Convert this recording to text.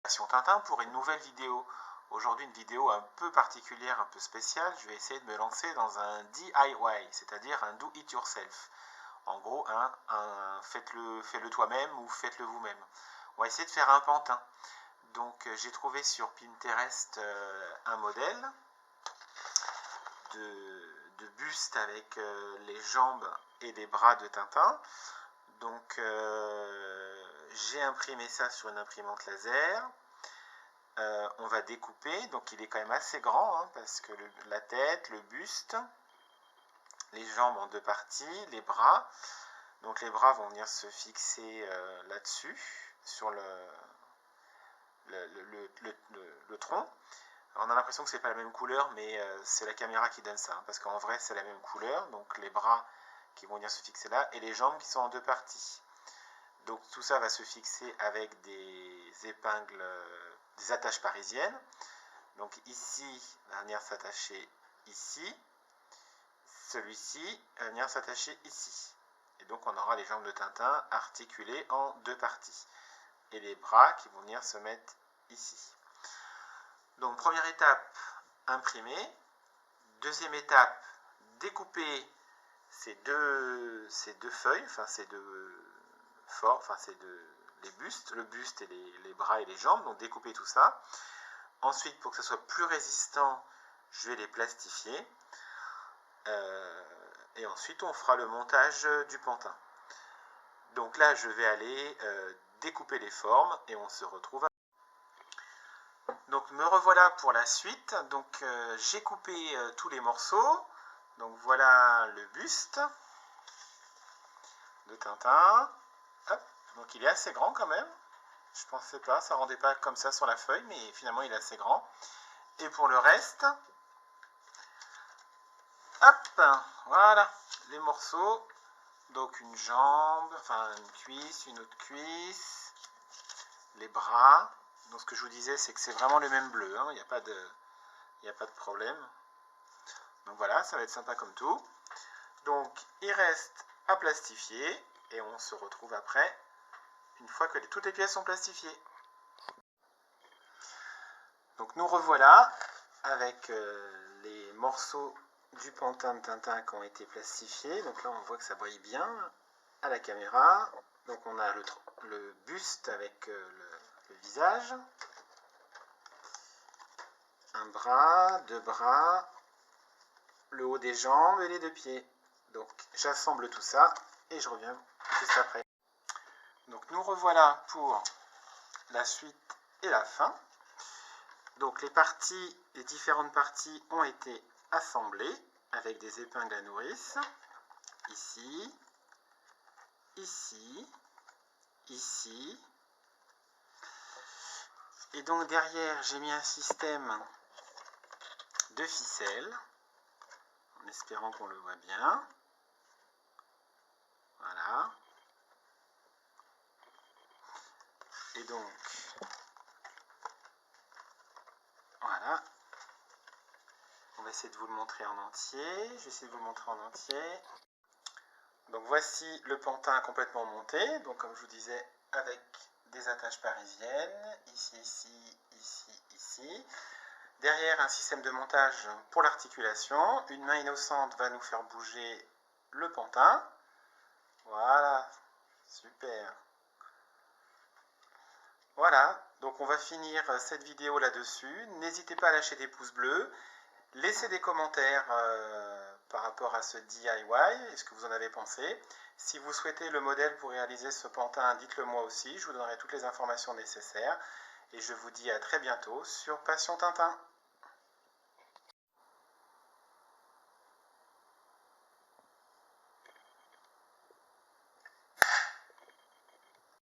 Passion Tintin pour une nouvelle vidéo. Aujourd'hui une vidéo un peu particulière, un peu spéciale. Je vais essayer de me lancer dans un DIY, c'est-à-dire un do it yourself. En gros, faites-le toi-même ou faites-le vous-même. On va essayer de faire un pantin. Donc j'ai trouvé sur Pinterest un modèle de buste avec les jambes et les bras de Tintin. Donc j'ai imprimé ça sur une imprimante laser. On va découper, donc il est quand même assez grand, hein, parce que la tête, le buste, les jambes en deux parties, les bras. Donc les bras vont venir se fixer là-dessus, sur le tronc. Alors on a l'impression que c'est pas la même couleur, mais c'est la caméra qui donne ça, hein, parce qu'en vrai c'est la même couleur. Donc les bras qui vont venir se fixer là, et les jambes qui sont en deux parties. Donc tout ça va se fixer avec des épingles, des attaches parisiennes. Donc ici va venir s'attacher ici, celui-ci va venir s'attacher ici. Et donc on aura les jambes de Tintin articulées en deux parties. Et les bras qui vont venir se mettre ici. Donc première étape, imprimer. Deuxième étape, découper ces deux feuilles, enfin ces deux formes, enfin les bustes, le buste et les bras et les jambes. Donc découper tout ça. Ensuite, pour que ça soit plus résistant, je vais les plastifier. Et ensuite, on fera le montage du pantin. Donc là, je vais aller découper les formes et on se retrouve après. Donc me revoilà pour la suite. Donc j'ai coupé tous les morceaux. Donc voilà le buste de Tintin. Hop. Donc il est assez grand quand même. Je pensais pas, ça rendait pas comme ça sur la feuille, mais finalement il est assez grand. Et pour le reste, hop, voilà les morceaux. Donc une jambe, enfin une cuisse, une autre cuisse, les bras. Donc ce que je vous disais, c'est que c'est vraiment le même bleu, hein, il n'y a pas de problème. Donc voilà, ça va être sympa comme tout. Donc il reste à plastifier et on se retrouve après, une fois que toutes les pièces sont plastifiées. Donc nous revoilà avec les morceaux du pantin de Tintin qui ont été plastifiés. Donc là on voit que ça brille bien à la caméra. Donc on a le buste avec le visage, un bras, deux bras, le haut des jambes et les deux pieds. Donc j'assemble tout ça et je reviens juste après. Donc nous revoilà pour la suite et la fin. Donc les différentes parties ont été assemblées avec des épingles à nourrice. Ici, ici, ici. Et donc derrière, j'ai mis un système de ficelles, en espérant qu'on le voit bien. Voilà. Et donc, voilà. On va essayer de vous le montrer en entier. Je vais essayer de vous le montrer en entier. Donc voici le pantin complètement monté. Donc comme je vous disais, avec des attaches parisiennes. Ici, ici, ici, ici. Derrière, un système de montage pour l'articulation. Une main innocente va nous faire bouger le pantin. Voilà, super. Voilà, donc on va finir cette vidéo là-dessus. N'hésitez pas à lâcher des pouces bleus. Laissez des commentaires par rapport à ce DIY, et ce que vous en avez pensé. Si vous souhaitez le modèle pour réaliser ce pantin, dites-le moi aussi. Je vous donnerai toutes les informations nécessaires. Et je vous dis à très bientôt sur Passion Tintin.